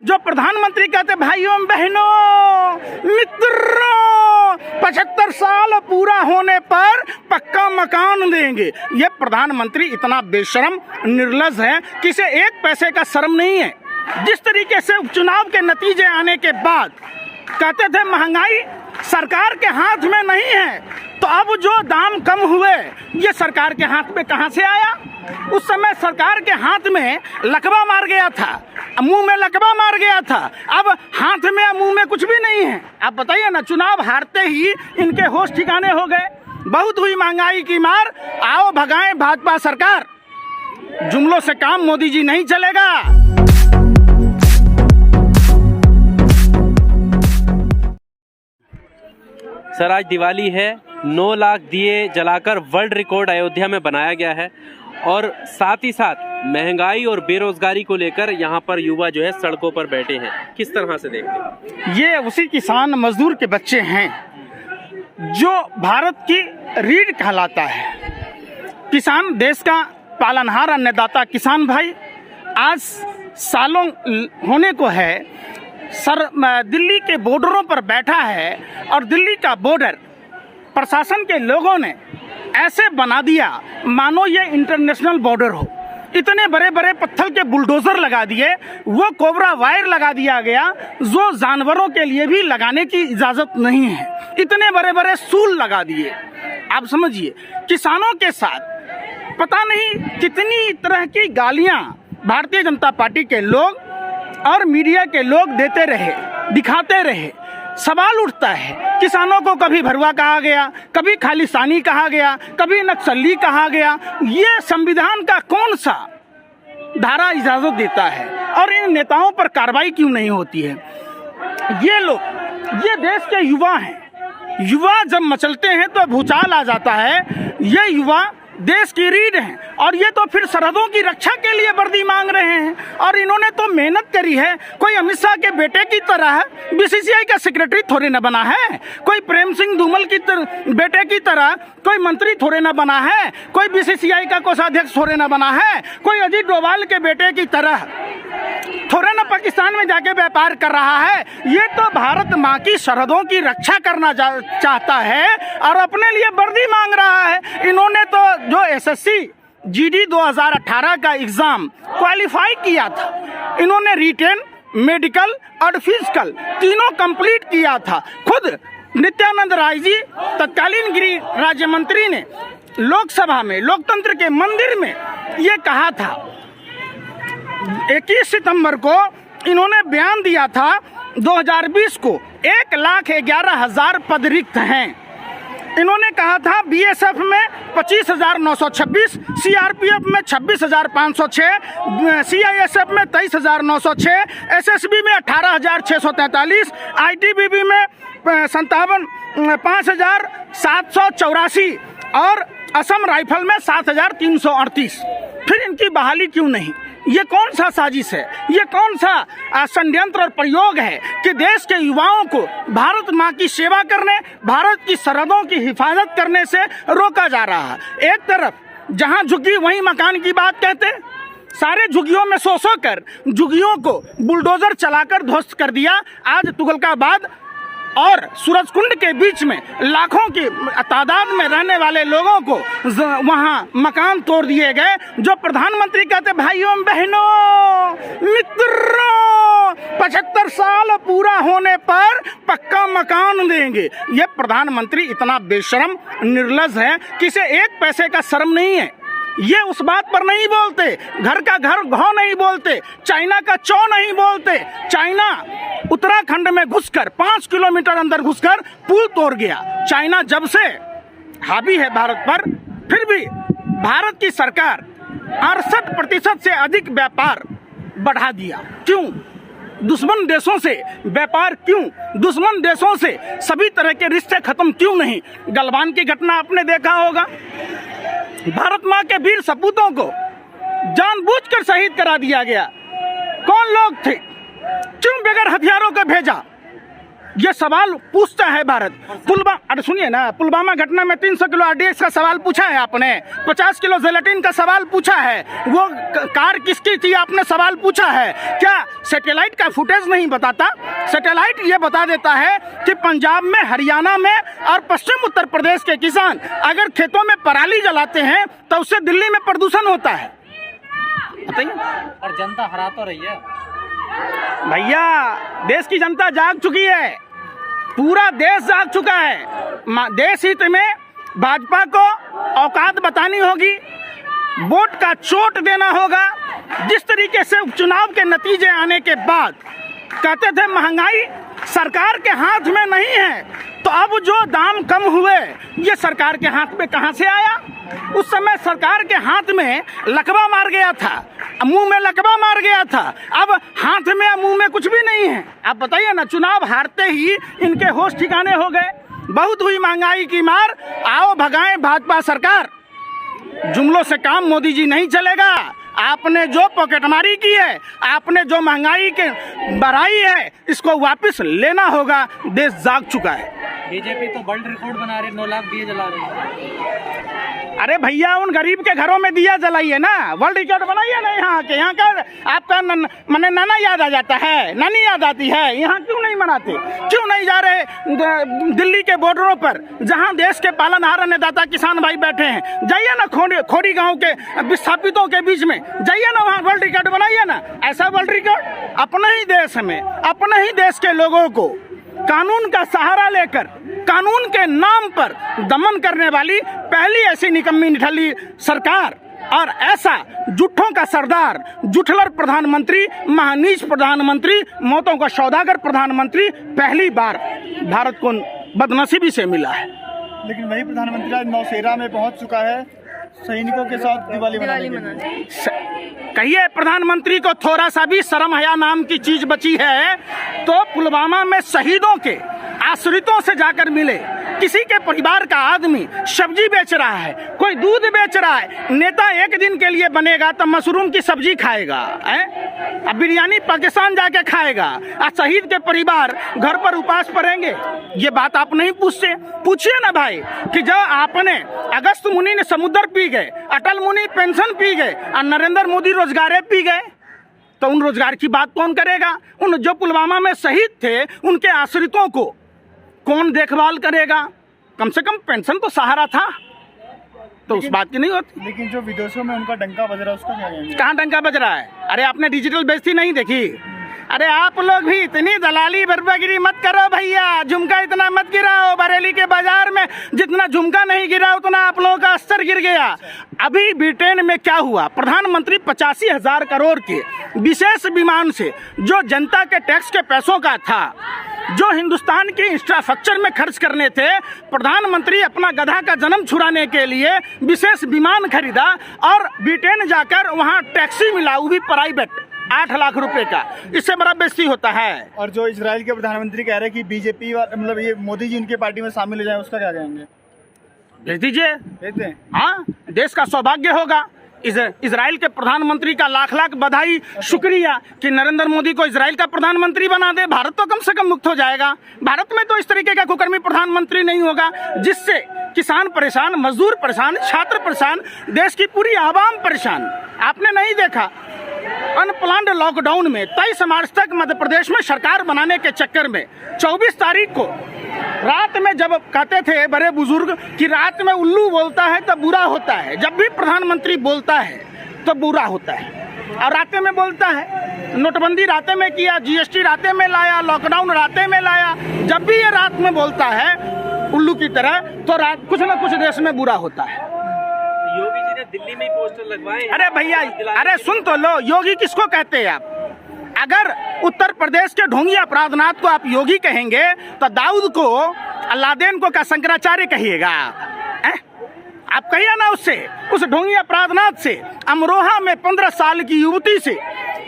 जो प्रधानमंत्री कहते भाइयों बहनों मित्रों 75 साल पूरा होने पर पक्का मकान देंगे। ये प्रधानमंत्री इतना बेशर्म निर्लज है कि इसे एक पैसे का शर्म नहीं है। जिस तरीके से उपचुनाव के नतीजे आने के बाद कहते थे महंगाई सरकार के हाथ में नहीं है, तो अब जो दाम कम हुए ये सरकार के हाथ में कहां से आया? उस समय सरकार के हाथ में लकवा मार गया था, मुंह में लकवा मार गया था, अब हाथ में मुंह में कुछ भी नहीं है। आप बताइए ना, चुनाव हारते ही इनके होश ठिकाने हो गए। बहुत हुई महंगाई की मार, आओ भगाएं भाजपा सरकार। जुमलों से काम मोदी जी नहीं चलेगा। सर, आज दिवाली है, 9 लाख दिए जलाकर वर्ल्ड रिकॉर्ड अयोध्या में बनाया गया है और साथ ही साथ महंगाई और बेरोजगारी को लेकर यहाँ पर युवा जो है सड़कों पर बैठे हैं। किस तरह से देखते हैं? ये उसी किसान मजदूर के बच्चे हैं जो भारत की रीढ़ कहलाता है। किसान देश का पालनहार अन्नदाता किसान भाई आज सालों होने को है दिल्ली के बॉर्डरों पर बैठा है और दिल्ली का बॉर्डर प्रशासन के लोगों ने ऐसे बना दिया मानो ये इंटरनेशनल बॉर्डर हो। इतने बड़े बड़े पत्थर के बुलडोजर लगा दिए, वो कोबरा वायर लगा दिया गया जो जानवरों के लिए भी लगाने की इजाजत नहीं है। इतने बड़े बड़े सूल लगा दिए। आप समझिए, किसानों के साथ पता नहीं कितनी तरह की गालियां भारतीय जनता पार्टी के लोग और मीडिया के लोग देते रहे, दिखाते रहे। सवाल उठता है, किसानों को कभी भरुआ कहा गया, कभी खालिस्तानी कहा गया, कभी नक्सली कहा गया। ये संविधान का कौन सा धारा इजाजत देता है और इन नेताओं पर कार्रवाई क्यों नहीं होती है? ये लोग ये देश के युवा हैं। युवा जब मचलते हैं तो भूचाल आ जाता है। ये युवा देश की रीढ़ हैं और ये तो फिर सरहदों की रक्षा के लिए वर्दी मांग रहे हैं। और इन्होंने तो मेहनत करी है। कोई अमित शाह के बेटे की तरह बीसीसीआई का सेक्रेटरी थोड़े न बना है, कोई प्रेम सिंह धूमल की बेटे की तरह कोई मंत्री थोड़े न बना है, कोई बीसीसीआई का कोषाध्यक्ष थोड़े न बना है, कोई अजीत डोभाल के बेटे की तरह थोड़े न पाकिस्तान में जाके व्यापार कर रहा है। ये तो भारत माँ की सरहदों की रक्षा करना चाहता है और अपने लिए वर्दी मांग रहा है। इन्होंने तो जो एसएससी जीडी 2018 का एग्जाम क्वालिफाई किया था, इन्होंने रिटेन, मेडिकल और फिजिकल तीनों कंप्लीट किया था। खुद नित्यानंद राय जी तत्कालीन गृह राज्य मंत्री ने लोकसभा में लोकतंत्र के मंदिर में ये कहा था। 21 सितंबर को इन्होंने बयान दिया था 2020 को 1,11,000 पद रिक्त हैं। इन्होंने कहा था बीएसएफ में 25,926, सीआरपीएफ में 26,506, सीआईएसएफ में 23,906, एसएसबी में 18,643, आईटीबीपी में 5,784 और असम राइफल में 7,338। फिर इनकी बहाली क्यों नहीं? ये कौन सा साजिश है? ये कौन सा षड्यंत्र और प्रयोग है कि देश के युवाओं को भारत माँ की सेवा करने, भारत की सरहदों की हिफाजत करने से रोका जा रहा है? एक तरफ जहां झुग्गी वहीं मकान की बात कहते, सारे झुग्गियों में सो कर झुग्गियों को बुलडोजर चलाकर ध्वस्त कर दिया। आज तुगलकाबाद और सूरजकुंड के बीच में लाखों की तादाद में रहने वाले लोगों को वहां मकान तोड़ दिए गए। जो प्रधानमंत्री कहते भाइयों बहनों मित्रों 75 साल पूरा होने पर पक्का मकान देंगे। ये प्रधानमंत्री इतना बेशर्म निर्लज है कि इसे एक पैसे का शर्म नहीं है। ये उस बात पर नहीं बोलते, घर का घर घौ नहीं बोलते, चाइना का चौ नहीं बोलते। चाइना उत्तराखंड में घुसकर 5 किलोमीटर अंदर घुसकर पुल तोड़ गया। चाइना जब से हावी है भारत पर, फिर भी भारत की सरकार 68% से अधिक व्यापार बढ़ा दिया। क्यों? दुश्मन देशों से व्यापार क्यों? दुश्मन देशों से सभी तरह के रिश्ते खत्म क्यों नहीं? गलवान की घटना आपने देखा होगा। भारत माँ के वीर सपूतों को जानबूझकर शहीद करा दिया गया। कौन लोग थे? क्यों बगैर हथियारों को भेजा? ये सवाल पूछता है भारत। अरे सुनिए ना, पुलवामा घटना में 300 किलो RDX का सवाल पूछा है आपने, 50 किलो जेलेटिन का सवाल पूछा है, वो कार किसकी थी आपने सवाल पूछा है। क्या सैटेलाइट का फुटेज नहीं बताता? सैटेलाइट ये बता देता है कि पंजाब में, हरियाणा में और पश्चिम उत्तर प्रदेश के किसान अगर खेतों में पराली जलाते हैं तो उससे दिल्ली में प्रदूषण होता है। बताइए। और जनता हरा तो रही है भैया, देश की जनता जाग चुकी है, पूरा देश जाग चुका है। देश हित में भाजपा को औकात बतानी होगी, वोट का चोट देना होगा। जिस तरीके से उपचुनाव के नतीजे आने के बाद कहते थे महंगाई सरकार के हाथ में नहीं है, तो अब जो दाम कम हुए ये सरकार के हाथ में कहां से आया? उस समय सरकार के हाथ में लकवा मार गया था, मुंह में लकवा मार गया था, अब हाथ में मुंह में कुछ भी नहीं है। आप बताइए ना, चुनाव हारते ही इनके होश ठिकाने हो गए। बहुत हुई महंगाई की मार, आओ भगाएं भाजपा सरकार। जुमलों से काम मोदी जी नहीं चलेगा। आपने जो पॉकेटमारी की है, आपने जो महंगाई के बढ़ाई है, इसको वापस लेना होगा। देश जाग चुका है। बीजेपी तो वर्ल्ड रिकॉर्ड बना रहे, 9 लाख दिए जला रहे हैं। अरे भैया, उन गरीब के घरों में दिया जलाइए ना, वर्ल्ड रिकॉर्ड बनाइए ना। यहाँ का आपका मने नाना याद आ जाता है, नानी याद आती है। यहाँ क्यों नहीं मनाते? क्यों नहीं जा रहे दिल्ली के बॉर्डरों पर जहाँ देश के पालनहार अन्नदाता किसान भाई बैठे हैं? जाइए ना खोड़ी गांव के विस्थापितों के बीच में, जाइए ना, वहाँ वर्ल्ड रिकॉर्ड बनाइए ना। ऐसा वर्ल्ड रिकॉर्ड अपने ही देश में, अपने ही देश के लोगों को कानून का सहारा लेकर कानून के नाम पर दमन करने वाली पहली ऐसी निकम्मी निठल्ली सरकार, और ऐसा जुट्ठों का सरदार, जुठलर प्रधानमंत्री, महानीच प्रधानमंत्री, मौतों का सौदागर प्रधानमंत्री पहली बार भारत को बदनसीबी से मिला है। लेकिन वही प्रधानमंत्री आज नौशेरा में पहुंच चुका है सैनिकों के साथ दिवाली मनाने। कहिए प्रधानमंत्री को थोड़ा सा भी शर्म हया नाम की चीज बची है तो पुलवामा में शहीदों के आश्रितों से जाकर मिले। किसी के परिवार का आदमी सब्जी बेच रहा है, कोई दूध बेच रहा है, नेता एक दिन के लिए बनेगा तो मशरूम की सब्जी खाएगा, अब बिरयानी पाकिस्तान जाके खाएगा, और शहीद के परिवार घर पर उपवास पड़ेंगे। ये बात आप नहीं पूछते? पूछिए ना भाई कि जब आपने अगस्त मुनि ने समुद्र पी गए, अटल मुनि पेंशन पी गए और नरेंद्र मोदी रोजगार पी गए, तो उन रोजगार की बात कौन करेगा? उन जो पुलवामा में शहीद थे उनके आश्रितों को कौन देखभाल करेगा? कम से कम पेंशन तो सहारा था, तो उस बात की नहीं होती। लेकिन जो विदेशों में उनका डंका बज रहा है उसका क्या कहेंगे? कहाँ डंका बज रहा है? अरे आपने डिजिटल बेइज्जती नहीं देखी? अरे आप लोग भी इतनी दलाली बर्बागिरी मत करो भैया, झुमका इतना मत गिराओ। बरेली के बाजार में जितना झुमका नहीं गिरा उतना आप लोगों का स्तर गिर गया। अभी ब्रिटेन में क्या हुआ? प्रधानमंत्री 85,000 करोड़ के विशेष विमान से जो जनता के टैक्स के पैसों का था, जो हिंदुस्तान के इंफ्रास्ट्रक्चर में खर्च करने थे, प्रधानमंत्री अपना गधा का जन्म छुड़ाने के लिए विशेष विमान खरीदा और ब्रिटेन जाकर वहां टैक्सी मिला, वो भी प्राइवेट, 8 लाख रुपए का। इससे बड़ा बेइज्जती होता है। और जो इजराइल के प्रधानमंत्री कह रहे हैं कि बीजेपी मतलब ये मोदी जी उनके पार्टी में शामिल हो जाए, उसका क्या कहेंगे? भेज दीजिए, भेज दें। हाँ, देश का सौभाग्य होगा। इजराइल के प्रधानमंत्री का लाख लाख बधाई, शुक्रिया कि नरेंद्र मोदी को इजराइल का प्रधानमंत्री बना दे। भारत तो कम से कम मुक्त हो जाएगा। भारत में तो इस तरीके का कुकर्मी प्रधानमंत्री नहीं होगा जिससे किसान परेशान, मजदूर परेशान, छात्र परेशान, देश की पूरी आवाम परेशान। आपने नहीं देखा अनप्लान्ड लॉकडाउन में 23 मार्च तक मध्य प्रदेश में सरकार बनाने के चक्कर में 24 तारीख को रात में, जब कहते थे बड़े बुजुर्ग कि रात में उल्लू बोलता है तो बुरा होता है, जब भी प्रधानमंत्री बोलता है तो बुरा होता है, और रातें में बोलता है। नोटबंदी रातें में किया, GST रातें में लाया, लॉकडाउन रातें में लाया। जब भी ये रात में बोलता है उल्लू की तरह तो रात कुछ न कुछ देश में बुरा होता है। योगी जी ने दिल्ली में ही पोस्टर लगवाए। अरे भैया, अरे सुन तो लो, योगी किसको कहते हैं आप? अगर उत्तर प्रदेश के ढोंगी अपराधनाथ को आप योगी कहेंगे तो दाऊद को, अल्लादेन को क्या शंकराचार्य कहिएगा? आप कहिए ना उससे, उस ढोंगी अपराधनाथ से। अमरोहा में 15 साल की युवती से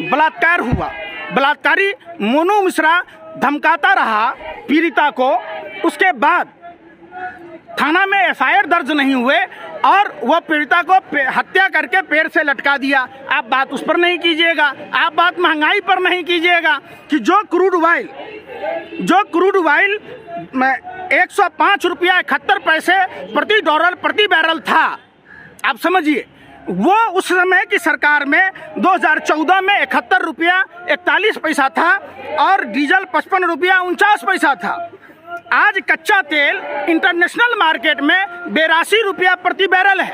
बलात्कार हुआ। बलात्कारी मोनू मिश्रा धमकाता रहा पीड़िता को, उसके बाद थाना में FIR दर्ज नहीं हुए और वह पीड़िता को हत्या करके पेड़ से लटका दिया। आप बात उस पर नहीं कीजिएगा, आप बात महंगाई पर नहीं कीजिएगा कि जो क्रूड ऑयल जो क्रूड ऑयल में 105 रुपया 71 पैसे प्रति डॉलर प्रति बैरल था, आप समझिए, वो उस समय की सरकार में 2014 में 71 रुपया 41 पैसा था और डीजल 55 रुपया 49 पैसा था। आज कच्चा तेल इंटरनेशनल मार्केट में 82 रुपया प्रति बैरल है।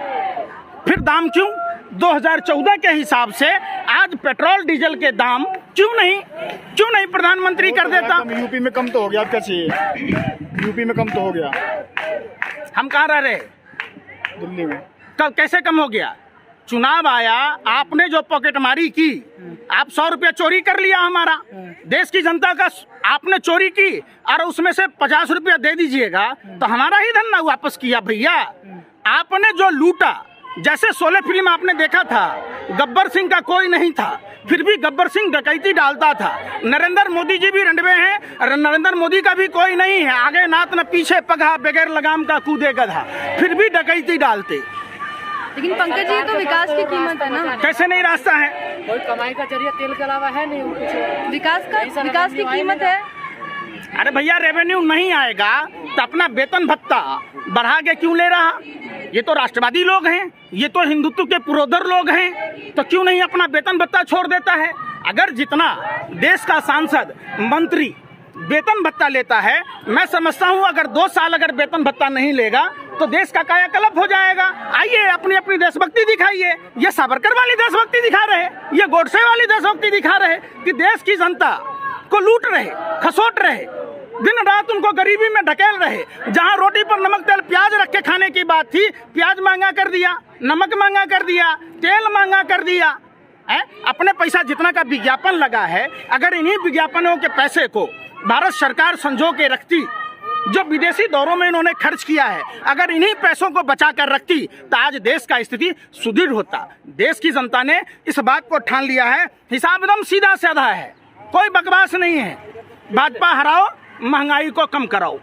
फिर दाम क्यों? 2014 के हिसाब से आज पेट्रोल डीजल के दाम क्यों नहीं प्रधानमंत्री कर देता? यूपी में कम तो हो गया, आप क्या चाहिए? यूपी में कम तो हो गया, हम कहाँ रह रहे? दिल्ली में। कब कैसे कम हो गया? चुनाव आया, आपने जो पॉकेटमारी की, आप 100 रुपया चोरी कर लिया हमारा, देश की जनता का आपने चोरी की और उसमें से 50 रुपया दे दीजिएगा तो हमारा ही धन ना वापस किया भैया। आपने जो लूटा, जैसे 16 फिल्म आपने देखा था, गब्बर सिंह का कोई नहीं था, फिर भी गब्बर सिंह डकैती डालता था। नरेंद्र मोदी जी भी रंडवे हैं और नरेंद्र मोदी का भी कोई नहीं है, आगे नात न पीछे पगहा, बगैर लगाम का कूदे गधा, फिर भी डकैती डालते। लेकिन पंकज जी, तो विकास की कीमत है ना? कैसे नहीं रास्ता है? कोई कमाई का जरिया तेल के अलावा है नहीं कुछ। विकास की कीमत है। अरे भैया, रेवेन्यू नहीं आएगा तो अपना वेतन भत्ता बढ़ा के क्यों ले रहा? ये तो राष्ट्रवादी लोग हैं, ये तो हिंदुत्व के पुरोधर लोग हैं, तो क्यों नहीं अपना वेतन भत्ता छोड़ देता है? अगर जितना देश का सांसद मंत्री वेतन भत्ता लेता है, मैं समझता हूँ अगर 2 साल अगर वेतन भत्ता नहीं लेगा तो देश का कायाकल्प हो जाएगा। आइए अपनी अपनी देशभक्ति दिखाइए। ये सावरकर वाली देशभक्ति दिखा रहे, ये गोडसे वाली देशभक्ति दिखा रहे कि देश की जनता को लूट रहे, खसोट रहे, दिन रात उनको गरीबी में ढकेल रहे। जहां रोटी पर नमक तेल प्याज रख के खाने की बात थी, प्याज महंगा कर दिया, नमक महंगा कर दिया, तेल महंगा कर दिया है। अपने पैसा जितना का विज्ञापन लगा है, अगर इन्हीं विज्ञापनों के पैसे को भारत सरकार संजो के रखती, जो विदेशी दौरों में इन्होंने खर्च किया है, अगर इन्हीं पैसों को बचा कर रखती तो आज देश का स्थिति सुदृढ़ होता। देश की जनता ने इस बात को ठान लिया है, हिसाब एकदम सीधा साधा है, कोई बकवास नहीं है। भाजपा हराओ, महंगाई को कम कराओ।